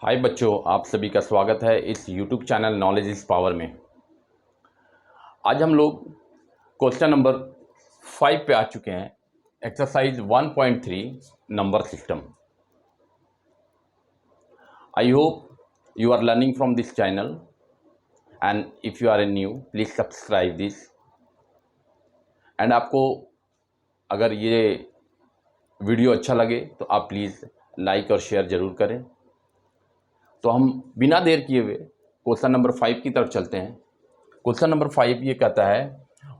हाय बच्चों, आप सभी का स्वागत है इस YouTube channel knowledge is power में। आज हम लोग क्वेश्चन नंबर 5 पे आ चुके हैं। Exercise 1.3 number system. I hope you are learning from this channel and if you are a new please subscribe this. And आपको अगर ये वीडियो अच्छा लगे तो आप प्लीज़ लाइक और शेयर ज़रूर करें। तो हम बिना देर किए हुए क्वेश्चन नंबर 5 की तरफ चलते हैं। क्वेश्चन नंबर 5 ये कहता है,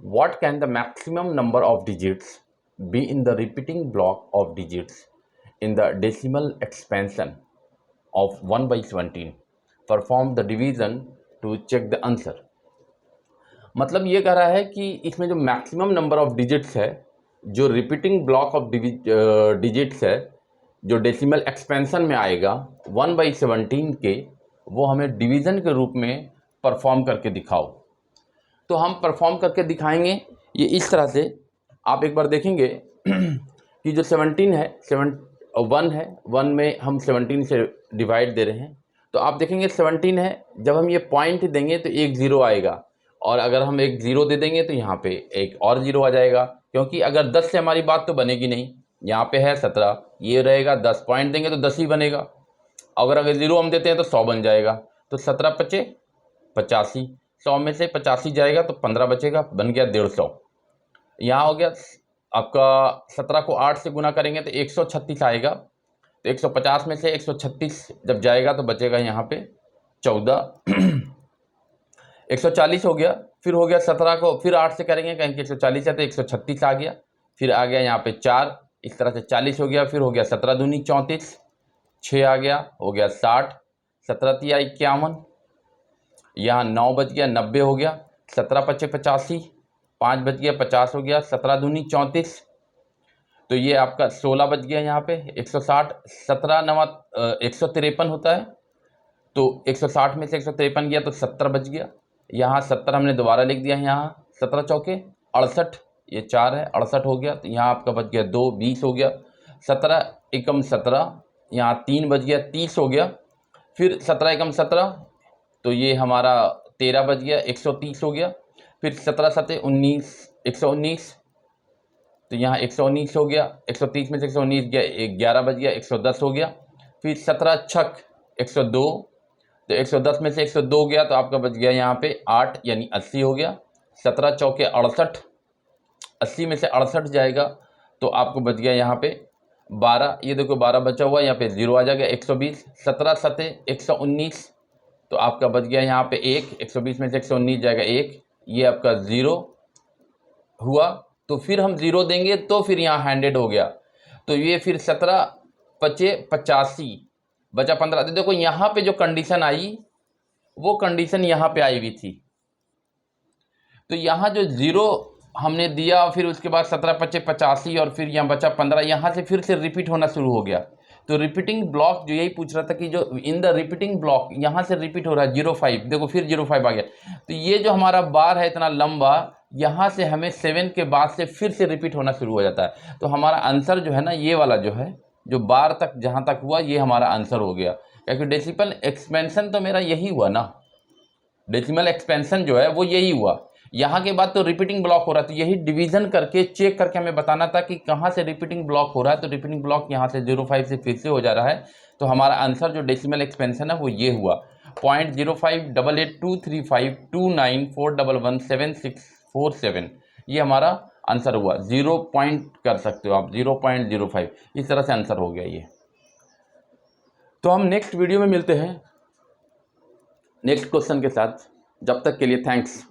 what can the maximum number of digits be in the repeating block of digits in the decimal expansion of 1/17। Perform the division to check the answer. मतलब ये कह रहा है कि इसमें जो मैक्सिमम नंबर ऑफ डिजिट्स है, जो रिपीटिंग ब्लॉक ऑफ डिजिट्स है, जो डेसिमल एक्सपेंशन में आएगा 1/17 के, वो हमें डिवीज़न के रूप में परफॉर्म करके दिखाओ। तो हम परफॉर्म करके दिखाएंगे ये इस तरह से। आप एक बार देखेंगे कि जो 17 है, 1 है, 1 में हम 17 से डिवाइड दे रहे हैं। तो आप देखेंगे 17 है, जब हम ये पॉइंट देंगे तो एक ज़ीरो आएगा, और अगर हम एक ज़ीरो दे देंगे तो यहाँ पे एक और ज़ीरो आ जाएगा, क्योंकि अगर 10 से हमारी बात तो बनेगी नहीं। यहाँ पे है 17, ये रहेगा 10, पॉइंट देंगे तो 10 ही बनेगा। अगर ज़ीरो हम देते हैं तो 100 बन जाएगा। तो 17 × 5 = 85, 100 में से 85 जाएगा तो 15 बचेगा, बन गया 150। यहाँ हो गया आपका 17 को 8 से गुना करेंगे तो 136 आएगा। तो 150 में से 136 जब जाएगा तो बचेगा यहाँ पे 14। 140 हो गया, फिर हो गया 17 को फिर 8 से करेंगे, कहीं कि 140 है तो 136 आ गया, फिर आ गया यहाँ पे 4, इस तरह से 40 हो गया, फिर हो गया 17 दूनी 34, 6 आ गया, हो गया 60, 17 × 3 = 51, यहाँ 9 बच गया 90 हो गया, 17 × 5 = 85, 5 बच गया 50 हो गया, 17 दूनी 34, तो ये आपका 16 बच गया यहाँ पे 160, 17 9 153 होता है, तो 160 में से 153 गया तो 70 बच गया। यहाँ 70 हमने दोबारा लिख दिया, यहाँ 17 चौके 68, ये 4 है 68 हो गया, तो यहाँ आपका बच गया 2, 20 हो गया, 17 एकम 17, यहाँ 3 बच गया 30 हो गया, फिर 17 एकम 17, तो ये हमारा 13 बच गया 130 हो गया, फिर 17 7 19, 119, तो यहाँ 119 हो गया, 130 में से 119 गया 11 बच गया 110 हो गया, फिर 17 छक 102, तो 110 में से 102 गया तो आपका बच गया यहाँ पे 8 यानी 80 हो गया, 17 चौके 68, 80 में से 68 जाएगा तो आपको बच गया यहाँ पे 12, ये देखो 12 बचा हुआ, यहाँ पे 0 आ जाएगा 120, 17 7 119, तो आपका बच गया यहाँ पे 1, 120 में से 119 जाएगा 1, ये आपका 0 हुआ। तो फिर हम 0 देंगे तो फिर यहाँ 100 हो गया, तो ये फिर 17 5 85 बचा 15। तो देखो यहाँ पे जो कंडीशन आई वो कंडीशन यहाँ पे आई हुई थी, तो यहाँ जो 0 हमने दिया, फिर उसके बाद 17 5 85 और फिर यहाँ बचा 15, यहाँ से फिर से रिपीट होना शुरू हो गया। तो रिपीटिंग ब्लॉक जो यही पूछ रहा था कि जो इन द रिपीटिंग ब्लॉक यहाँ से रिपीट हो रहा है 05, देखो फिर 05 आ गया। तो ये जो हमारा बार है इतना लंबा, यहाँ से हमें 7 के बाद से फिर से रिपीट होना शुरू हो जाता है। तो हमारा आंसर जो है ना, ये वाला जो है, जो बार तक जहाँ तक हुआ ये हमारा आंसर हो गया, क्योंकि डेसिमल एक्सपेंशन तो मेरा यही हुआ ना, डेसिमल एक्सपेंशन जो है वो यही हुआ। यहाँ के बाद तो रिपीटिंग ब्लॉक हो रहा है, तो यही डिवीजन करके चेक करके हमें बताना था कि कहाँ से रिपीटिंग ब्लॉक हो रहा है। तो रिपीटिंग ब्लॉक यहाँ से 05 से फिर से हो जा रहा है, तो हमारा आंसर जो डेसिमल एक्सपेंशन है वो ये हुआ 0.05882354117647, ये हमारा आंसर हुआ। 0 पॉइंट कर सकते हो आप, 0.05, इस तरह से आंसर हो गया ये। तो हम नेक्स्ट वीडियो में मिलते हैं नेक्स्ट क्वेश्चन के साथ। जब तक के लिए थैंक्स।